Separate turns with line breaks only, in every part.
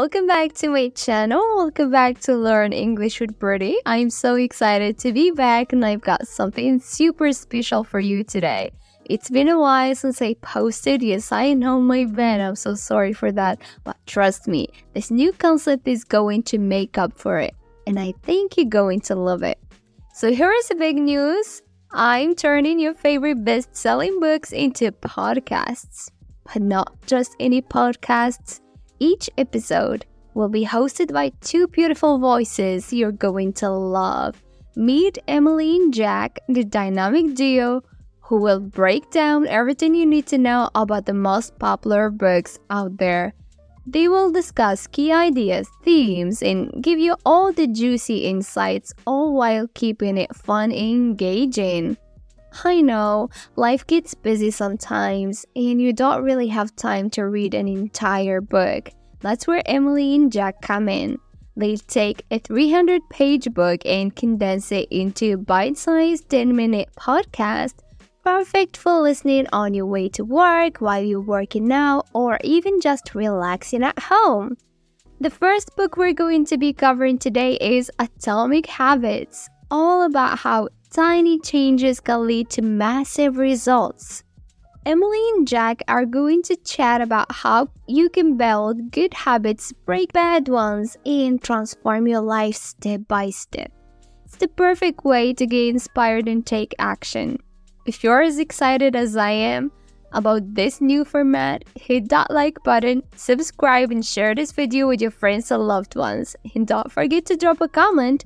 welcome back to my channel. Welcome back to Learn English with Birdie. I'm so excited to be back and I've got something super special for you today. It's been a while since I posted. Yes, I know my bad. I'm so sorry for that. But trust me, this new concept is going to make up for it. And I think you're going to love it. So here is the big news. I'm turning your favorite best-selling books into podcasts. But not just any podcasts. Each episode will be hosted by two beautiful voices you're going to love. Meet Emily and Jack, the dynamic duo, who will break down everything you need to know about the most popular books out there. They will discuss key ideas, themes, and give you all the juicy insights, all while keeping it fun and engaging. I know, life gets busy sometimes, and you don't really have time to read an entire book. That's where Emily and Jack come in. They take a 300-page book and condense it into a bite-sized 10-minute podcast, perfect for listening on your way to work, while you're working out, or even just relaxing at home. The first book we're going to be covering today is Atomic Habits, all about how tiny changes can lead to massive results. Emily and Jack are going to chat about how you can build good habits, break bad ones, and transform your life step by step. It's the perfect way to get inspired and take action. If you're as excited as I am about this new format, hit that like button, subscribe, and share this video with your friends and loved ones. And don't forget to drop a comment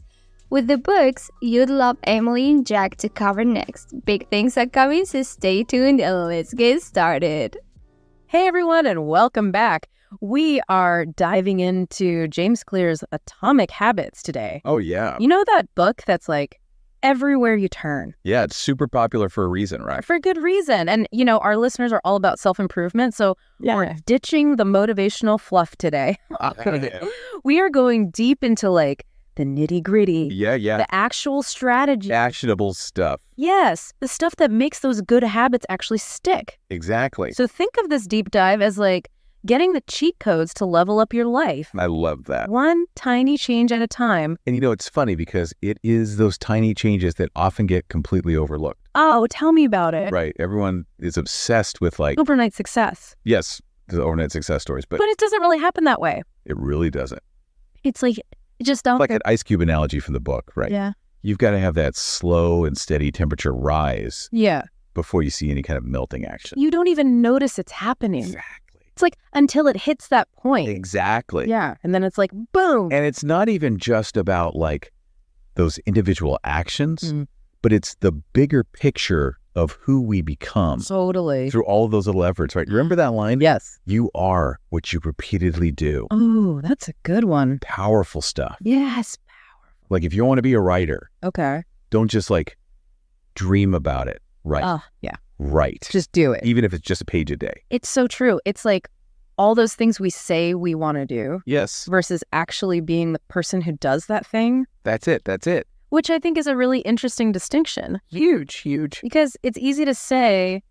with the books you'd love Emily and Jack to cover next. Big things are coming, so stay tuned and let's get started.
Hey everyone, and welcome back. We are diving into James Clear's Atomic Habits today.
Oh, yeah.
You know that book that's like everywhere you turn?
Yeah, it's super popular for a reason, right?
For good reason. And, you know, our listeners are all about self-improvement, so we're ditching the motivational fluff today. We are going deep into like the nitty-gritty.
Yeah.
The actual strategy.
Actionable stuff.
Yes, the stuff that makes those good habits actually stick.
Exactly.
So think of this deep dive as like getting the cheat codes to level up your life.
I love that.
One tiny change at a time.
And you know, it's funny because it is those tiny changes that often get completely overlooked.
Oh, tell me about it.
Right. Everyone is obsessed with like,
Overnight success.
yes, the overnight success stories, but
But it doesn't really happen that way.
it really doesn't.
It's like, just don't.
Like an ice cube analogy from the book, right?
Yeah.
You've got to have that slow and steady temperature rise
Yeah.
before you see any kind of melting action.
You don't even notice it's happening.
Exactly.
It's like until it hits that point.
Exactly.
Yeah. And then it's like, boom.
And it's not even just about like those individual actions, but it's the bigger picture of who we become
Totally.
through all of those little efforts, right? Remember that line?
Yes.
You are what you repeatedly do.
Oh, that's a good one.
Powerful stuff.
Yes.
Like if you want to be a writer,
Okay.
don't just like dream about it. Right.
Yeah.
Right.
Just do it.
Even if it's just a page a day.
It's so true. It's like all those things we say we want to do
Yes.
versus actually being the person who does that thing,
That's it. That's it.
which I think is a really interesting distinction.
Huge.
Because it's easy to say,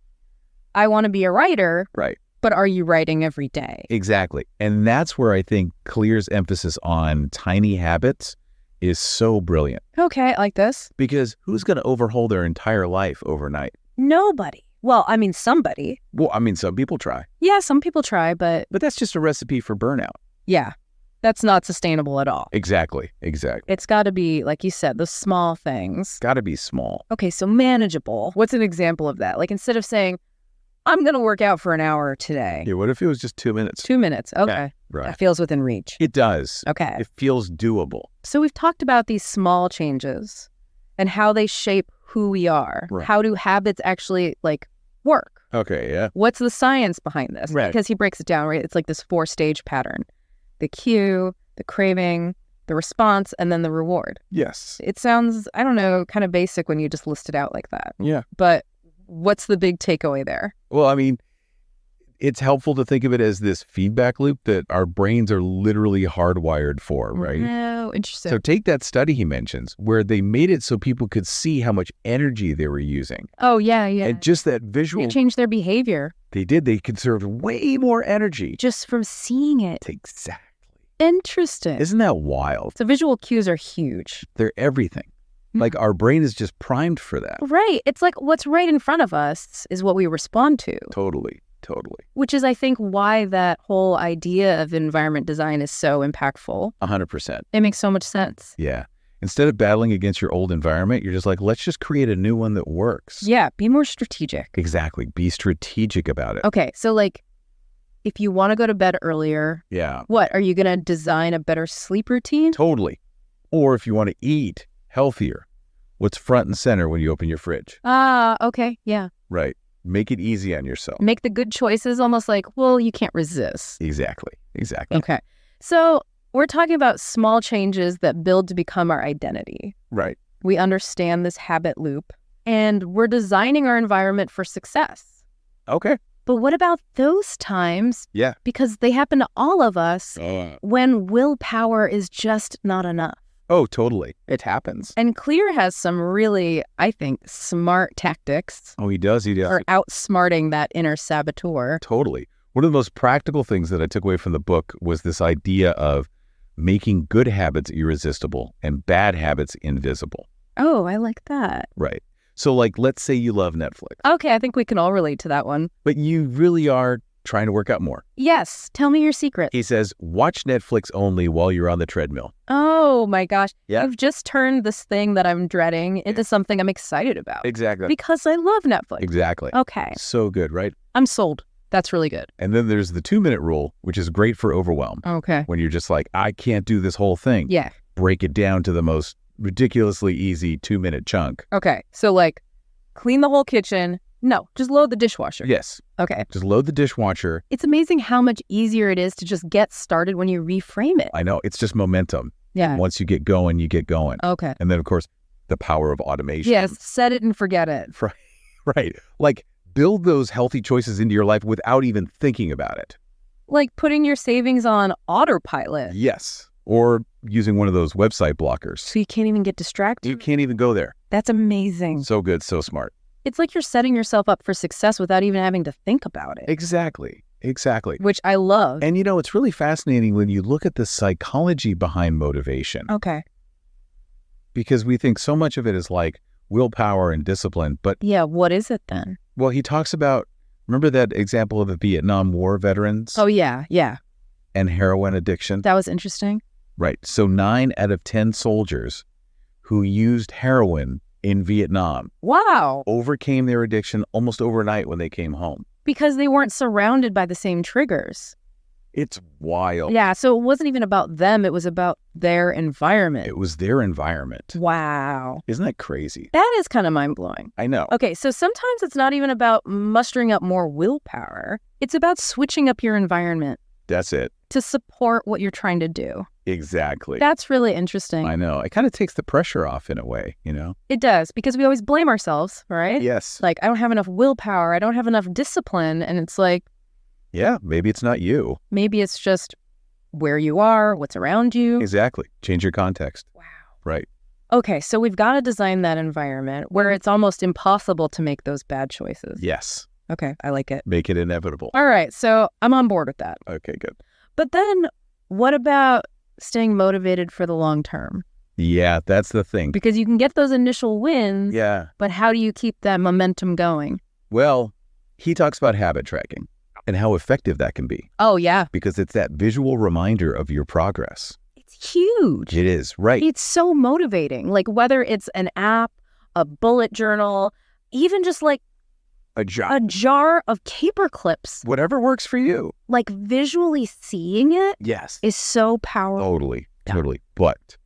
I want to be a writer,
Right.
but are you writing every day?
Exactly. And that's where I think Clear's emphasis on tiny habits is so brilliant.
Okay, like this.
Because who's going to overhaul their entire life overnight?
Nobody. Well, I mean, somebody.
Well, I mean, some people try.
Yeah, some people try, but
But that's just a recipe for burnout.
yeah, that's not sustainable at all.
Exactly.
It's got to be, like you said, the small things.
Got to be small.
Okay, so manageable. What's an example of that? Like instead of saying, I'm going to work out for an hour today.
Yeah, what if it was just 2 minutes?
2 minutes. Okay.
Right.
That feels within reach.
It does.
Okay.
It feels doable.
So we've talked about these small changes and how they shape who we are.
Right.
How do habits actually like work?
Okay, yeah.
What's the science behind this?
Right.
Because he breaks it down, right? It's like this 4-stage pattern. The cue, the craving, the response, and then the reward.
Yes.
It sounds, I don't know, kind of basic when you just list it out like that.
Yeah.
But what's the big takeaway there?
Well, I mean, it's helpful to think of it as this feedback loop that our brains are literally hardwired for, right?
Oh, interesting.
So take that study he mentions where they made it so people could see how much energy they were using.
Oh, yeah.
And just that visual,
It changed their behavior
they conserved way more energy.
just from seeing it.
Exactly.
Interesting.
Isn't that wild?
So visual cues are huge.
They're everything. Like our brain is just primed for that.
Right. It's like what's right in front of us is what we respond to.
Totally.
Which is, I think, why that whole idea of environment design is so impactful.
100%.
It makes so much sense.
Yeah. Instead of battling against your old environment, you're just like, let's just create a new one that works.
Yeah. Be more strategic.
Exactly. Be strategic about it.
Okay. So like, if you want to go to bed earlier,
Yeah.
what? Are you going to design a better sleep routine?
Totally. Or if you want to eat healthier, what's front and center when you open your fridge?
Okay. Yeah.
Right. Make it easy on yourself.
Make the good choices almost like, well, you can't resist.
Exactly.
Okay. So we're talking about small changes that build to become our identity.
Right.
We understand this habit loop and we're designing our environment for success.
Okay.
But what about those times?
Yeah.
Because they happen to all of us when willpower is just not enough.
Oh, totally. It happens.
And Clear has some really, I think, smart tactics.
Oh, he does.
For outsmarting that inner saboteur.
Totally. One of the most practical things that I took away from the book was this idea of making good habits irresistible and bad habits invisible.
Oh, I like that.
Right. So like, let's say you love Netflix.
Okay, I think we can all relate to that one.
But you really are trying to work out more.
Yes. Tell me your secret.
He says, watch Netflix only while you're on the treadmill.
Oh my gosh.
Yeah.
You've just turned this thing that I'm dreading into something I'm excited about.
Exactly.
Because I love Netflix.
Exactly.
Okay.
So good, right?
I'm sold. That's really good.
And then there's the 2-minute rule, which is great for overwhelm.
Okay.
When you're just like, I can't do this whole thing.
Yeah.
Break it down to the most ridiculously easy 2-minute chunk.
Okay. So like, clean the whole kitchen. No, just load the dishwasher.
Yes.
Okay.
Just load the dishwasher.
It's amazing how much easier it is to just get started when you reframe it.
I know. It's just momentum.
Yeah.
Once you get going, you get going.
Okay.
And then, of course, the power of automation.
Yes. Set it and forget it.
Right. Like, build those healthy choices into your life without even thinking about it.
Like putting your savings on autopilot.
Yes. Or using one of those website blockers.
So you can't even get distracted.
You can't even go there.
That's amazing.
So good. So smart.
It's like you're setting yourself up for success without even having to think about it.
Exactly.
Which I love.
And, it's really fascinating when you look at the psychology behind motivation.
Okay.
Because we think so much of it is like willpower and discipline. But
yeah, what is it then?
Well, he talks about, remember that example of the Vietnam War veterans?
Oh, yeah. Yeah.
And heroin addiction?
That was interesting.
Right. So 9 out of 10 soldiers who used heroin in Vietnam.
Wow.
Overcame their addiction almost overnight when they came home.
Because they weren't surrounded by the same triggers.
It's wild.
Yeah, so it wasn't even about them. It was about their environment.
It was their environment.
Wow.
Isn't that crazy?
That is kind of mind-blowing.
I know.
Okay, so sometimes it's not even about mustering up more willpower. It's about switching up your environment.
That's it.
To support what you're trying to do.
Exactly.
That's really interesting.
I know. It kind of takes the pressure off in a way,
It does, because we always blame ourselves, right?
Yes.
Like, I don't have enough willpower. I don't have enough discipline. And it's like,
yeah, maybe it's not you.
Maybe it's just where you are, what's around you.
Exactly. Change your context.
Wow.
Right.
Okay, so we've got to design that environment where it's almost impossible to make those bad choices.
Yes.
Okay, I like it.
Make it inevitable.
All right, so I'm on board with that.
Okay, good.
But then what about staying motivated for the long term?
Yeah, that's the thing.
Because you can get those initial wins.
Yeah.
But how do you keep that momentum going?
Well, he talks about habit tracking and how effective that can be.
Oh, yeah.
Because it's that visual reminder of your progress.
It's huge.
It is, right.
It's so motivating. Like whether it's an app, a bullet journal, even just like a jar of caper clips.
Whatever works for you.
Like visually seeing it is so powerful.
Totally. But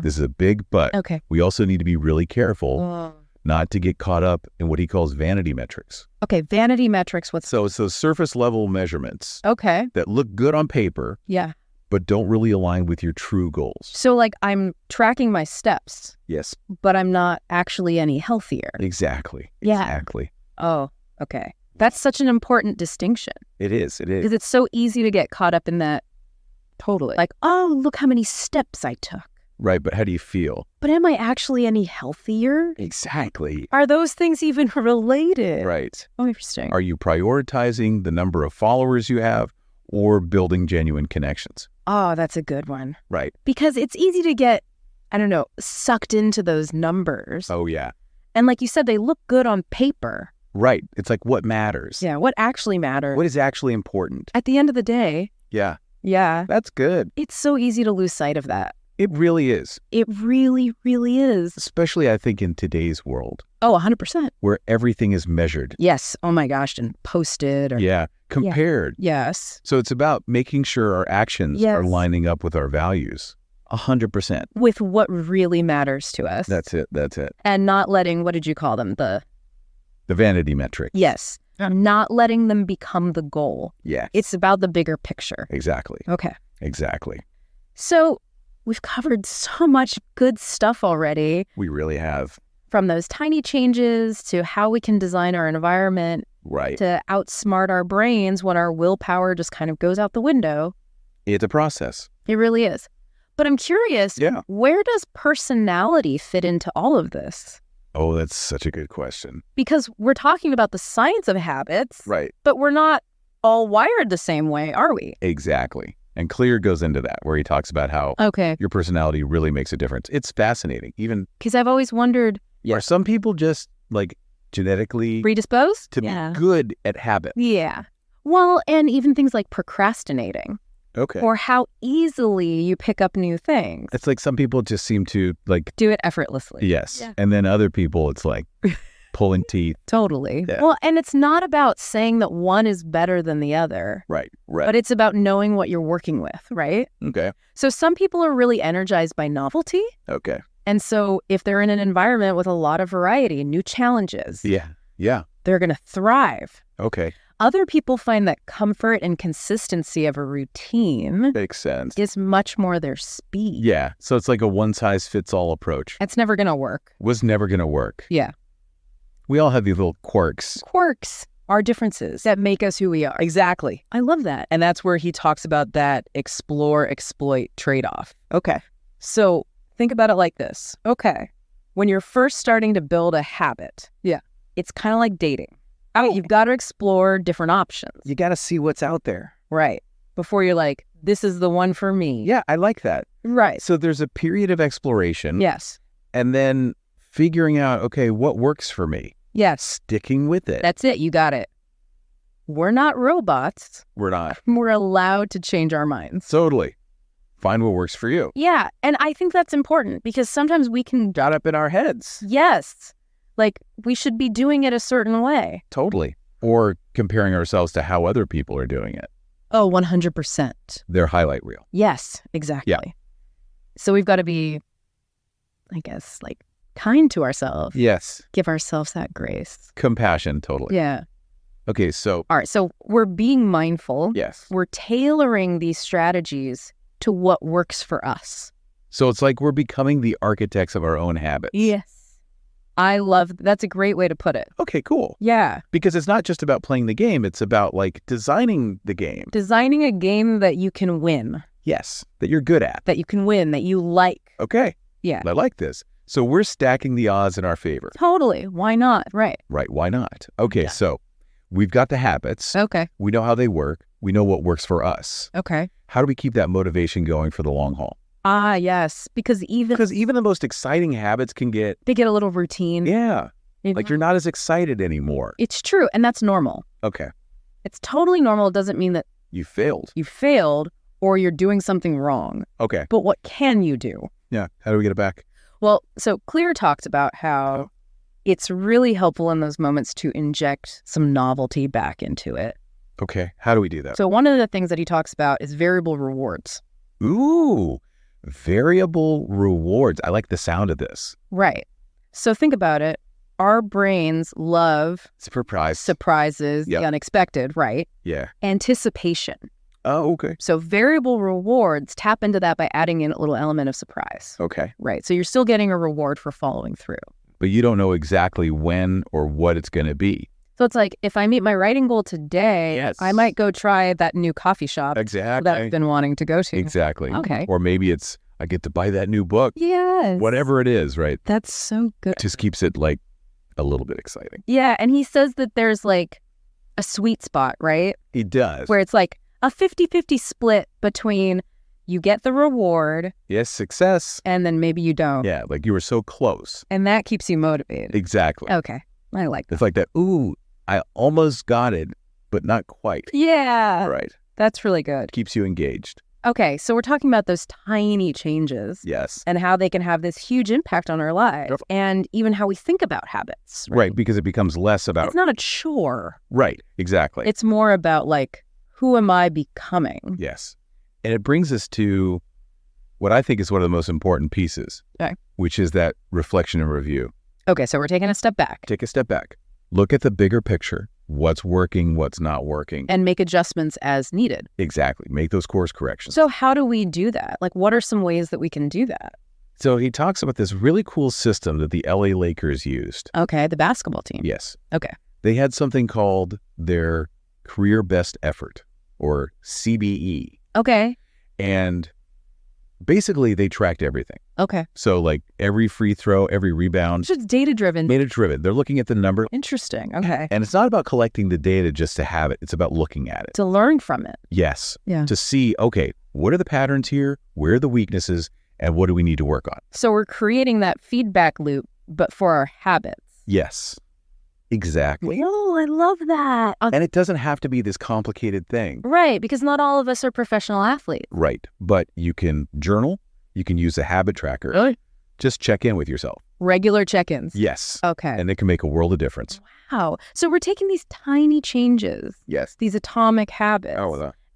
this is a big but.
Okay.
We also need to be really careful not to get caught up in what he calls vanity metrics.
Okay, vanity metrics.
So it's those surface level measurements.
Okay.
That look good on paper.
Yeah.
But don't really align with your true goals.
So like I'm tracking my steps.
Yes.
But I'm not actually any healthier.
Exactly.
Yeah.
Exactly.
Oh, okay. That's such an important distinction.
It is.
Because it's so easy to get caught up in that. Totally. Like, oh, look how many steps I took.
Right, but how do you feel?
But am I actually any healthier?
Exactly.
Are those things even related?
Right.
Oh, interesting.
Are you prioritizing the number of followers you have or building genuine connections.
Oh, that's a good one.
Right.
Because it's easy to get, I don't know, sucked into those numbers.
Oh, yeah.
And like you said, they look good on paper.
Right. It's like what matters.
Yeah, what actually matters.
What is actually important.
At the end of the day.
Yeah.
Yeah.
That's good.
It's so easy to lose sight of that.
It really is.
It really, really is.
Especially, I think, in today's world.
Oh, 100%.
Where everything is measured.
Yes. Oh my gosh. And posted. Or...
Yeah. Compared.
Yeah. Yes.
So it's about making sure our actions are lining up with our values. 100%.
With what really matters to us.
That's it. That's it.
And not letting, what did you call them? The
vanity metric.
Yes. Not letting them become the goal.
Yeah.
It's about the bigger picture.
Exactly.
Okay.
Exactly.
So we've covered so much good stuff already.
We really have.
From those tiny changes to how we can design our environment.
Right.
To outsmart our brains when our willpower just kind of goes out the window.
It's a process.
It really is. But I'm curious,
yeah.
Where does personality fit into all of this?
Oh, that's such a good question.
Because we're talking about the science of habits.
Right.
But we're not all wired the same way, are we?
Exactly. And Clear goes into that, where he talks about how your personality really makes a difference. It's fascinating. Even
because I've always wondered,
are some people just like genetically
predisposed
to be good at habits?
Yeah. Well, and even things like procrastinating.
Okay.
Or how easily you pick up new things.
It's like some people just seem to like
do it effortlessly.
Yes. Yeah. And then other people, it's like pulling teeth.
Totally.
Yeah.
Well, and it's not about saying that one is better than the other.
Right. Right.
But it's about knowing what you're working with, right?
Okay.
So some people are really energized by novelty.
Okay.
And so if they're in an environment with a lot of variety, new challenges.
Yeah. Yeah.
They're going to thrive.
Okay.
Other people find that comfort and consistency of a routine
makes sense.
Is much more their speed.
Yeah. So it's like a one-size-fits-all approach.
It's never going to work.
Was never going to work.
Yeah.
We all have these little quirks.
Quirks are differences that make us who we are.
Exactly.
I love that.
And that's where he talks about that explore, exploit trade-off.
Okay.
So think about it like this.
Okay.
When you're first starting to build a habit, it's kind of like dating. You've got to explore different options.
You got to see what's out there.
Right. Before you're like, this is the one for me.
Yeah, I like that.
Right.
So there's a period of exploration.
Yes.
And then figuring out, okay, what works for me?
Yes.
Sticking with it.
That's it. You got it. We're not robots.
We're not.
We're allowed to change our minds.
Totally. Find what works for you.
Yeah. And I think that's important because sometimes we can...
got up in our heads.
Yes. Like, we should be doing it a certain way.
Totally. Or comparing ourselves to how other people are doing it.
Oh, 100%.
Their highlight reel.
Yes, exactly.
Yeah.
So we've got to be, I guess, like, kind to ourselves.
Yes.
Give ourselves that grace.
Compassion, totally.
Yeah.
Okay, so...
All right, so we're being mindful.
Yes.
We're tailoring these strategies to what works for us.
So it's like we're becoming the architects of our own habits.
Yes. I love, that's a great way to put it.
Okay, cool.
Yeah.
Because it's not just about playing the game, it's about like designing the game.
Designing a game that you can win.
Yes, that you're good at.
That you can win, that you like.
Okay.
Yeah.
I like this. So we're stacking the odds in our favor.
Totally. Why not? Right.
Right, why not? Okay, so we've got the habits.
Okay.
We know how they work. We know what works for us.
Okay.
How do we keep that motivation going for the long haul?
Ah, yes. Because even
the most exciting habits can get...
they get a little routine.
Yeah. Like you're not as excited anymore.
It's true. And that's normal.
Okay.
It's totally normal. It doesn't mean that
you failed.
You failed or you're doing something wrong.
Okay.
But what can you do?
Yeah. How do we get it back?
Well, so Clear talks about how it's really helpful in those moments to inject some novelty back into it.
Okay. How do we do that?
So one of the things that he talks about is variable rewards.
Ooh. Variable rewards. I like the sound of this.
Right. So think about it. Our brains love surprises, the unexpected, right?
Yeah.
Anticipation.
Oh, okay.
So variable rewards tap into that by adding in a little element of surprise.
Okay.
Right. So you're still getting a reward for following through.
But you don't know exactly when or what it's going to be.
So it's like, if I meet my writing goal today, I might go try that new coffee shop that I've been wanting to go to.
Exactly.
Okay.
Or maybe it's, I get to buy that new book.
Yes.
Whatever it is, right?
That's so good.
It just keeps it like a little bit exciting.
Yeah. And he says that there's like a sweet spot, right?
He does.
Where it's like, a 50-50 split between you get the reward
Yes, success.
and then maybe you don't.
Yeah, like you were so close.
And that keeps you motivated.
Exactly.
Okay. I like that.
It's like that, ooh, I almost got it, but not quite.
Yeah.
Right.
That's really good.
Keeps you engaged.
Okay. So we're talking about those tiny changes
Yes.
and how they can have this huge impact on our lives
Yep.
and even how we think about habits.
Right, because it becomes less about...
It's not a chore.
Right, exactly.
It's more about like, who am I becoming?
Yes. And it brings us to what I think is one of the most important pieces,
Okay.
which is that reflection and review.
Okay. So we're taking a step back
Take a step back. Look at the bigger picture. What's working, what's not working.
and make adjustments as needed.
Exactly. Make those course corrections.
So how do we do that? Like, what are some ways that we can do that?
So he talks about this really cool system that the LA Lakers used.
Okay. The basketball team.
Yes.
Okay.
They had something called their career best effort, or CBE.
Okay.
And basically they tracked everything.
Okay.
So like every free throw, every rebound,
It's just data driven.
made it driven. They're looking at the number.
Interesting. Okay.
And it's not about collecting the data just to have it. It's about looking at it.
To learn from it.
Yes.
Yeah.
To see, okay, what are the patterns here? Where are the weaknesses? And what do we need to work on?
So we're creating that feedback loop, but for our habits.
Yes. Exactly.
Oh, I love that.
And it doesn't have to be this complicated thing.
Right. Because not all of us are professional athletes.
Right. But you can journal. You can use a habit tracker.
Really?
Just check in with yourself.
Regular check-ins.
Yes.
Okay.
And it can make a world of difference.
Wow. So we're taking these tiny changes,
Yes.
these atomic habits,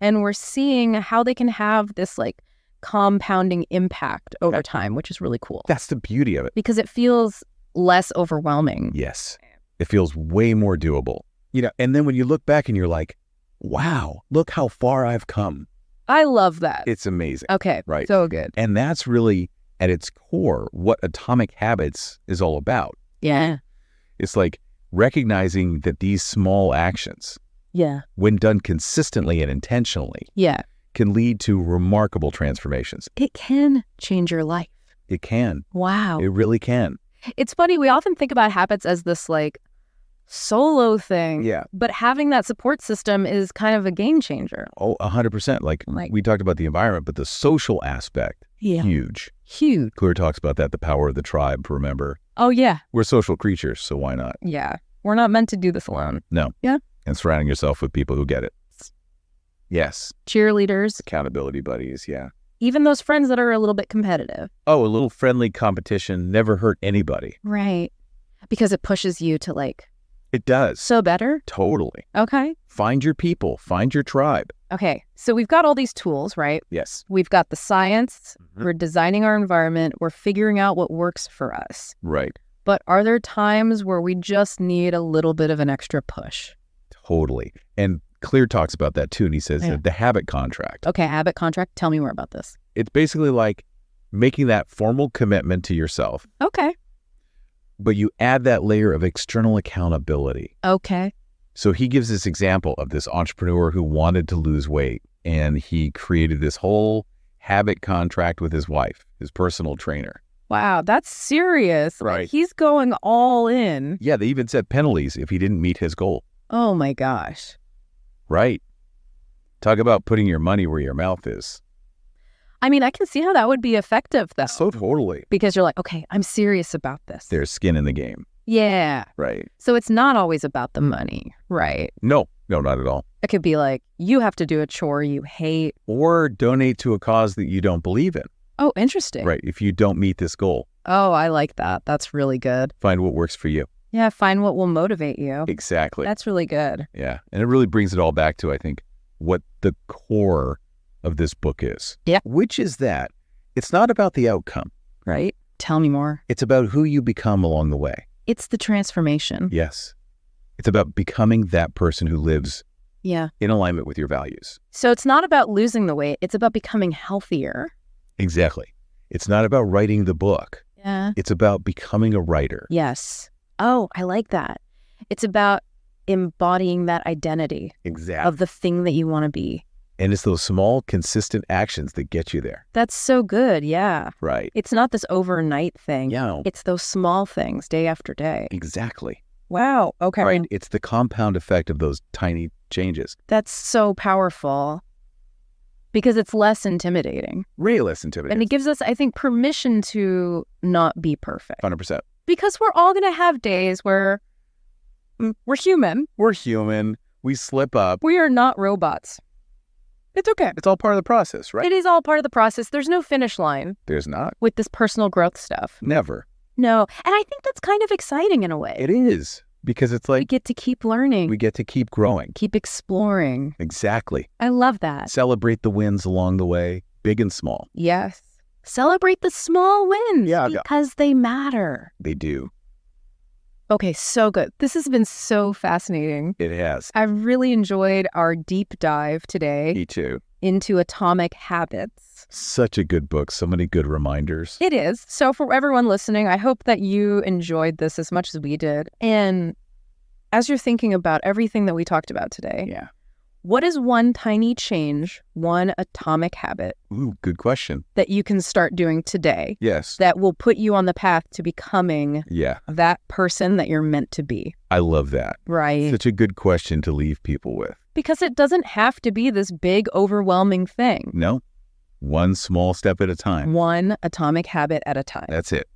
and we're seeing how they can have this like compounding impact over time, which is really cool.
That's the beauty of it.
Because it feels less overwhelming.
Yes. It feels way more doable. You know, and then when you look back and you're like, wow, look how far I've come.
I love that.
It's amazing.
Okay.
Right.
So good.
And that's really at its core what Atomic Habits is all about.
Yeah.
It's like recognizing that these small actions,
Yeah.
when done consistently and intentionally,
Yeah.
can lead to remarkable transformations.
It can change your life.
It can.
Wow.
It really can.
It's funny. We often think about habits as this like solo thing.
Yeah.
But having that support system is kind of a game changer.
Oh, 100%. Like we talked about the environment, but the social aspect, huge.
Huge.
Clear talks about that, the power of the tribe, remember.
Oh, yeah.
We're social creatures, so why not?
Yeah. We're not meant to do this alone.
No.
Yeah.
And surrounding yourself with people who get it. Yes.
Cheerleaders.
Accountability buddies, yeah.
Even those friends that are a little bit competitive.
Oh, a little friendly competition never hurt anybody.
Right. Because it pushes you to like,
It does.
so better.
Totally.
Okay.
Find your people. Find your tribe.
Okay. So we've got all these tools, right?
Yes.
We've got the science.
Mhm.
We're designing our environment. We're figuring out what works for us.
Right.
But are there times where we just need a little bit of an extra push?
Totally. And Clear talks about that too. And he says
Yeah.
that the habit contract.
Okay. Habit contract. Tell me more about this.
It's basically like making that formal commitment to yourself,
Okay.
but you add that layer of external accountability.
Okay.
So he gives this example of this entrepreneur who wanted to lose weight, and he created this whole habit contract with his wife, his personal trainer.
Wow. That's serious.
Right.
Like, he's going all in.
Yeah, they even set penalties if he didn't meet his goal.
Oh my gosh.
Right. Talk about putting your money where your mouth is.
I mean, I can see how that would be effective though.
So totally.
Because you're like, okay, I'm serious about this.
There's skin in the game.
Yeah.
Right.
So it's not always about the money, right?
No, not at all.
It could be like, you have to do a chore you hate.
Or donate to a cause that you don't believe in.
Oh, interesting.
Right. If you don't meet this goal,
Oh, I like that. That's really good.
find what works for you.
Yeah, find what will motivate you.
Exactly.
That's really good.
Yeah. And it really brings it all back to, I think, what the core of this book is.
Yeah.
Which is that it's not about the outcome.
Right? Tell me more.
It's about who you become along the way.
It's the transformation.
Yes. It's about becoming that person who lives
Yeah.
in alignment with your values.
So it's not about losing the weight. It's about becoming healthier.
Exactly. It's not about writing the book.
Yeah.
It's about becoming a writer.
Yes. Oh, I like that. It's about embodying that identity
Exactly.
of the thing that you want to be.
And it's those small, consistent actions that get you there.
That's so good. Yeah.
Right.
It's not this overnight thing.
Yeah.
It's those small things day after day.
Exactly.
Wow. Okay.
Right. It's the compound effect of those tiny changes.
That's so powerful. Because it's less intimidating.
Way less intimidating.
And it gives us, I think, permission to not be perfect.
100%.
Because we're all going to have days where we're human.
We're human. We slip up.
We are not robots. It's okay.
It's all part of the process, right?
It is all part of the process. There's no finish line
There's not.
with this personal growth stuff.
Never.
No. And I think that's kind of exciting in a way.
It is. Because it's
We
like
get to keep learning,
we get to keep growing.
keep exploring.
Exactly.
I love that.
Celebrate the wins along the way, big and small.
Yes. Celebrate the small wins
Yeah.
because they matter.
They do.
Okay, so good. This has been so fascinating.
It has.
I've really enjoyed our deep dive today
Me too.
into Atomic Habits.
Such a good book. So many good reminders.
It is. So for everyone listening, I hope that you enjoyed this as much as we did. And as you're thinking about everything that we talked about today,
Yeah.
what is one tiny change, one atomic habit
Ooh, good question.
that you can start doing today
Yes.
that will put you on the path to becoming
Yeah.
that person that you're meant to be?
I love that.
Right.
Such a good question to leave people with.
Because it doesn't have to be this big, overwhelming thing.
No. One small step at a time.
One atomic habit at a time.
That's it.